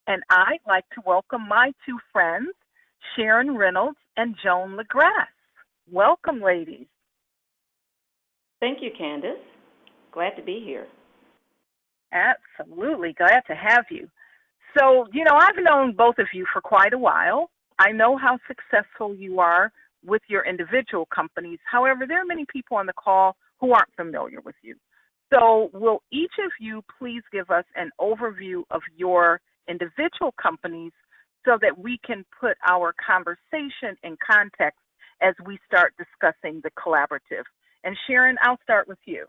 and I'd like to welcome my two friends, Sharon Reynolds and Joan LaGrasse. Welcome, ladies. Thank you, Candace. Glad to be here. Absolutely. Glad to have you. So, I've known both of you for quite a while. I know how successful you are with your individual companies. However, there are many people on the call who aren't familiar with you. So, will each of you please give us an overview of your individual companies so that we can put our conversation in context as we start discussing the collaborative? And Sharon, I'll start with you.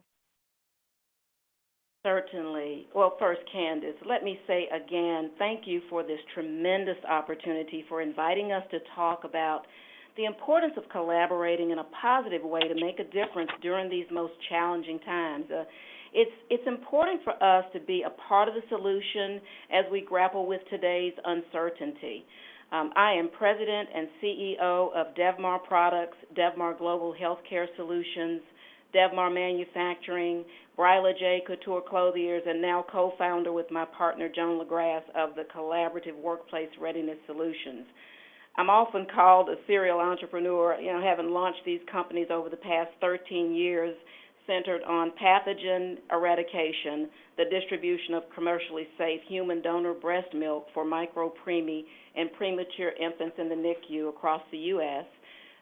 Certainly. Well, first, Candace, let me say again, thank you for this tremendous opportunity for inviting us to talk about the importance of collaborating in a positive way to make a difference during these most challenging times. It's important for us to be a part of the solution as we grapple with today's uncertainty. I am President and CEO of DevMar Products, DevMar Global Healthcare Solutions, DevMar Manufacturing, Bryla J. Couture Clothiers, and now co-founder with my partner, Joan LaGrasse, of the Collaborative Workplace Readiness Solutions. I'm often called a serial entrepreneur, having launched these companies over the past 13 years, centered on pathogen eradication, the distribution of commercially safe human donor breast milk for micro-preemie and premature infants in the NICU across the U.S.,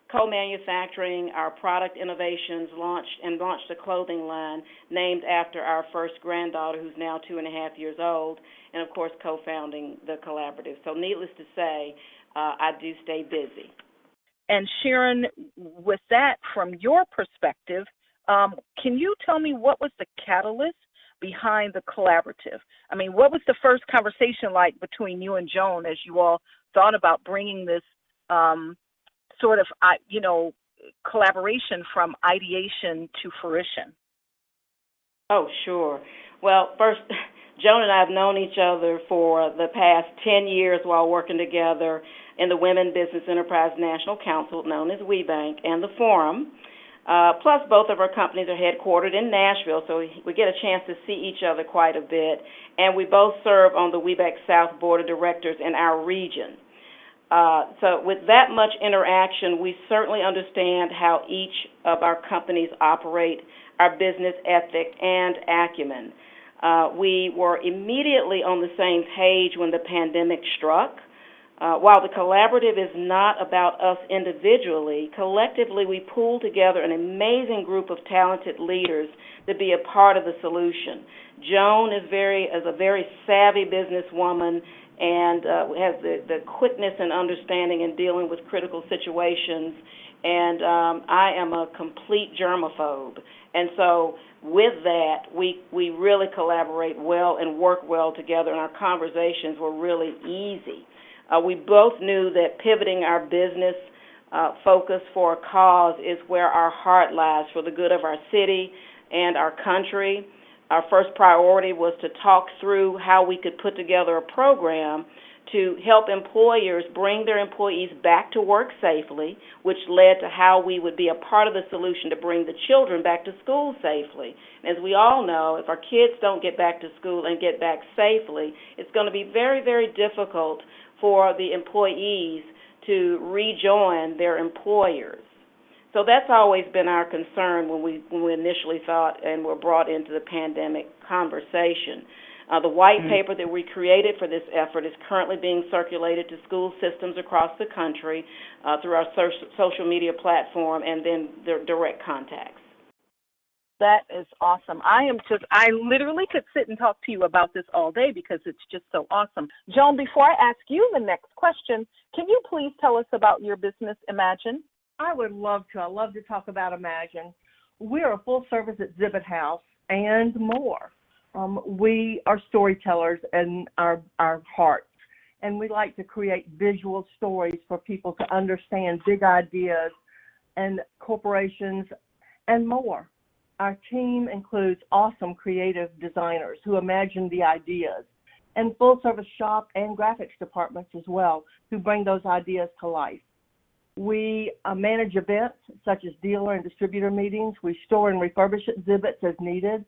co-manufacturing our product innovations, launched a clothing line named after our first granddaughter, who's now 2.5 years old, and, of course, co-founding the collaborative. So needless to say, I do stay busy. And Sharon, with that, from your perspective, can you tell me what was the catalyst behind the collaborative? I mean, what was the first conversation like between you and Joan as you all thought about bringing this sort of, collaboration from ideation to fruition? Oh, sure. Well, first, Joan and I have known each other for the past 10 years while working together in the Women Business Enterprise National Council, known as WeBank, and the Forum. Plus, both of our companies are headquartered in Nashville, so we get a chance to see each other quite a bit. And we both serve on the WeBank South Board of Directors in our region. So with that much interaction, we certainly understand how each of our companies operate, our business ethic and acumen. We were immediately on the same page when the pandemic struck. While the collaborative is not about us individually, collectively we pooled together an amazing group of talented leaders to be a part of the solution. Joan is a very savvy businesswoman and has the quickness and understanding in dealing with critical situations. And I am a complete germaphobe. And so with that, we really collaborate well and work well together, and our conversations were really easy. We both knew that pivoting our business focus for a cause is where our heart lies, for the good of our city and our country. Our first priority was to talk through how we could put together a program to help employers bring their employees back to work safely, which led to how we would be a part of the solution to bring the children back to school safely. As we all know, if our kids don't get back to school and get back safely, it's going to be very, very difficult for the employees to rejoin their employers. So that's always been our concern when we initially thought and were brought into the pandemic conversation. The white paper that we created for this effort is currently being circulated to school systems across the country through our social media platform and then their direct contacts. That is awesome. I literally could sit and talk to you about this all day because it's just so awesome. Joan, before I ask you the next question, can you please tell us about your business, Imagine? I would love to. I love to talk about Imagine. We're a full-service exhibit house and more. We are storytellers in our hearts, and we like to create visual stories for people to understand big ideas and corporations and more. Our team includes awesome creative designers who imagine the ideas, and full-service shop and graphics departments as well who bring those ideas to life. We manage events such as dealer and distributor meetings. We store and refurbish exhibits as needed.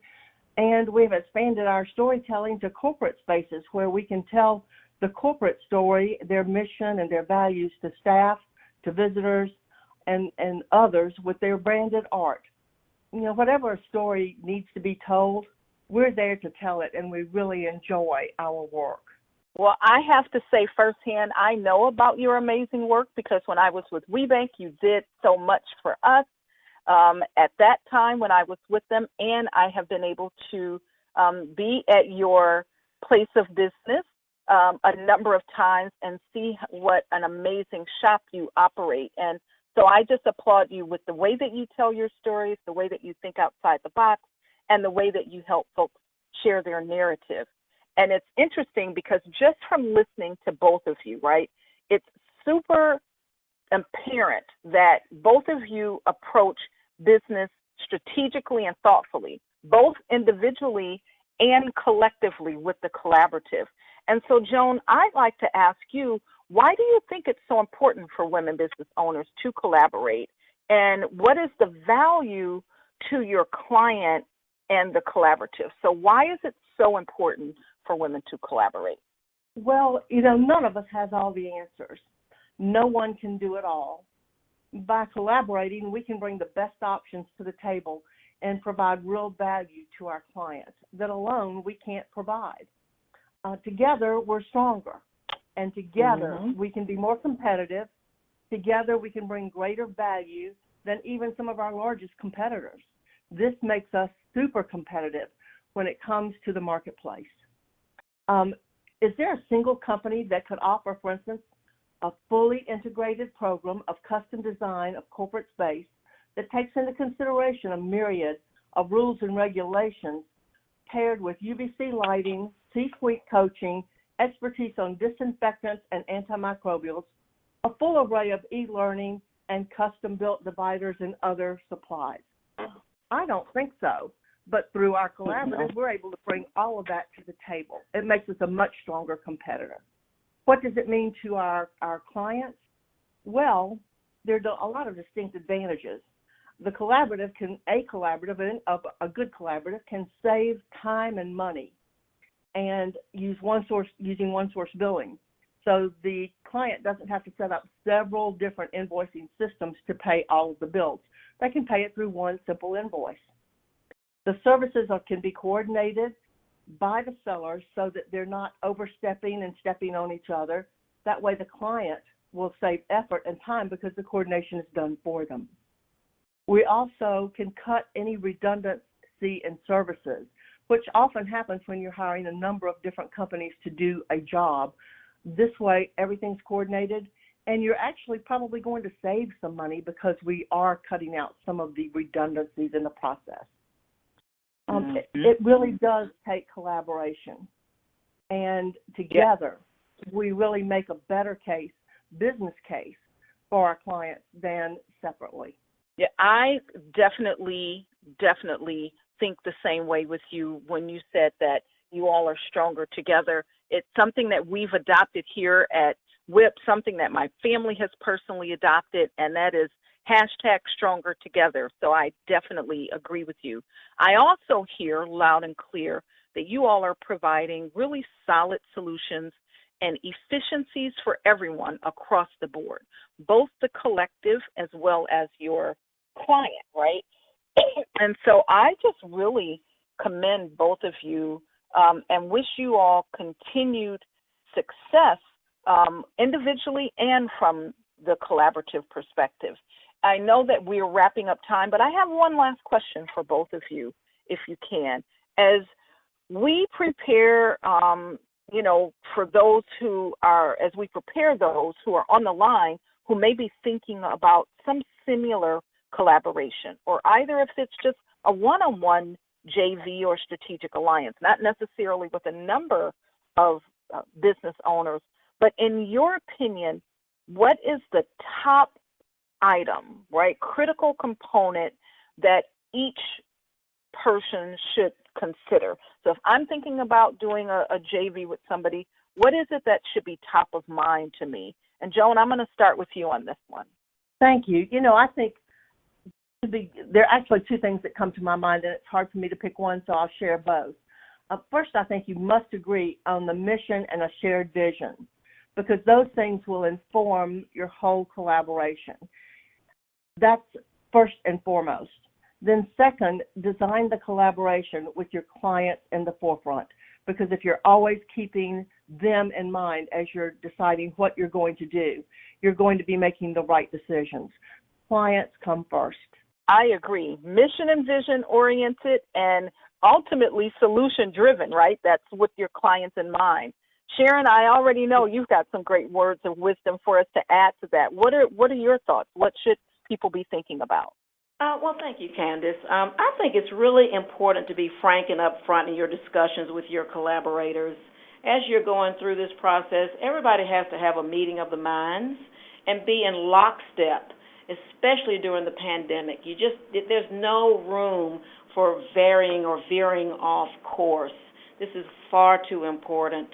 And we've expanded our storytelling to corporate spaces where we can tell the corporate story, their mission and their values to staff, to visitors, and others with their branded art. You know, whatever a story needs to be told, we're there to tell it, and we really enjoy our work. Well, I have to say firsthand, I know about your amazing work because when I was with WeBank, you did so much for us at that time when I was with them, and I have been able to be at your place of business a number of times and see what an amazing shop you operate. And so I just applaud you with the way that you tell your stories, the way that you think outside the box, and the way that you help folks share their narrative. And it's interesting because just from listening to both of you, right, it's super apparent that both of you approach business strategically and thoughtfully, both individually and collectively with the collaborative. And so, Joan, I'd like to ask you, why do you think it's so important for women business owners to collaborate? And what is the value to your client and the collaborative? So why is it so important for women to collaborate? Well, you know, none of us has all the answers. No one can do it all. By collaborating, we can bring the best options to the table and provide real value to our clients that alone we can't provide. Together, we're stronger. And together, we can be more competitive. Together, we can bring greater value than even some of our largest competitors. This makes us super competitive when it comes to the marketplace. Is there a single company that could offer, for instance, a fully integrated program of custom design of corporate space that takes into consideration a myriad of rules and regulations paired with UVC lighting, C-suite coaching, expertise on disinfectants and antimicrobials, a full array of e-learning, and custom-built dividers and other supplies? I don't think so, but through our collaborative, we're able to bring all of that to the table. It makes us a much stronger competitor. What does it mean to our clients? Well, there's a lot of distinct advantages. The collaborative a good collaborative can save time and money and using one source billing. So the client doesn't have to set up several different invoicing systems to pay all of the bills. They can pay it through one simple invoice. The services can be coordinated by the sellers so that they're not overstepping and stepping on each other. That way the client will save effort and time because the coordination is done for them. We also can cut any redundancy in services, which often happens when you're hiring a number of different companies to do a job. This way, everything's coordinated, and you're actually probably going to save some money because we are cutting out some of the redundancies in the process. It really does take collaboration, and together we really make a better business case for our clients than separately. Yeah, I definitely think the same way with you when you said that you all are stronger together. It's something that we've adopted here at WIPP, something that my family has personally adopted, and that is #Stronger_Together. So I definitely agree with you. I also hear loud and clear that you all are providing really solid solutions and efficiencies for everyone across the board, both the collective as well as your client, right? And so I just really commend both of you and wish you all continued success individually and from the collaborative perspective. I know that we're wrapping up time, but I have one last question for both of you, if you can. As we prepare, for those who are, as we prepare those who are on the line who may be thinking about some similar collaboration, or either if it's just a one-on-one JV or strategic alliance, not necessarily with a number of business owners, but in your opinion, what is the top item, right, critical component that each person should consider? So if I'm thinking about doing a JV with somebody, what is it that should be top of mind to me? And Joan, I'm going to start with you on this one. Thank you. I think there are actually two things that come to my mind, and it's hard for me to pick one, so I'll share both. First, I think you must agree on the mission and a shared vision, because those things will inform your whole collaboration. That's first and foremost. Then second, design the collaboration with your client in the forefront, because if you're always keeping them in mind as you're deciding what you're going to do, you're going to be making the right decisions. Clients come first. I agree. Mission and vision oriented and ultimately solution driven, right? That's with your clients in mind. Sharon, I already know you've got some great words of wisdom for us to add to that. What are your thoughts? What should people be thinking about? Well, thank you, Candace. I think it's really important to be frank and upfront in your discussions with your collaborators. As you're going through this process, everybody has to have a meeting of the minds and be in lockstep, especially during the pandemic. There's no room for varying or veering off course. This is far too important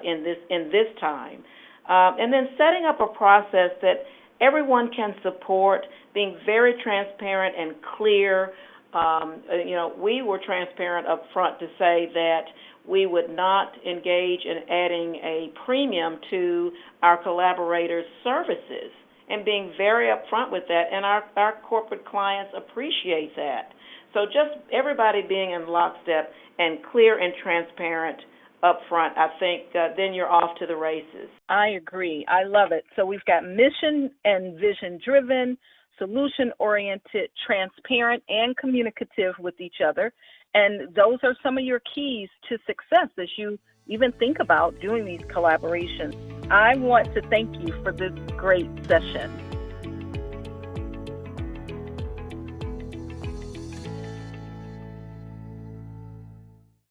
in this time. And then setting up a process that everyone can support, being very transparent and clear. We were transparent up front to say that we would not engage in adding a premium to our collaborators' services, and being very upfront with that, and our corporate clients appreciate that. So just everybody being in lockstep and clear and transparent up front, I think then you're off to the races. I agree. I love it. So we've got mission and vision driven, solution oriented, transparent, and communicative with each other. And those are some of your keys to success as you even think about doing these collaborations. I want to thank you for this great session.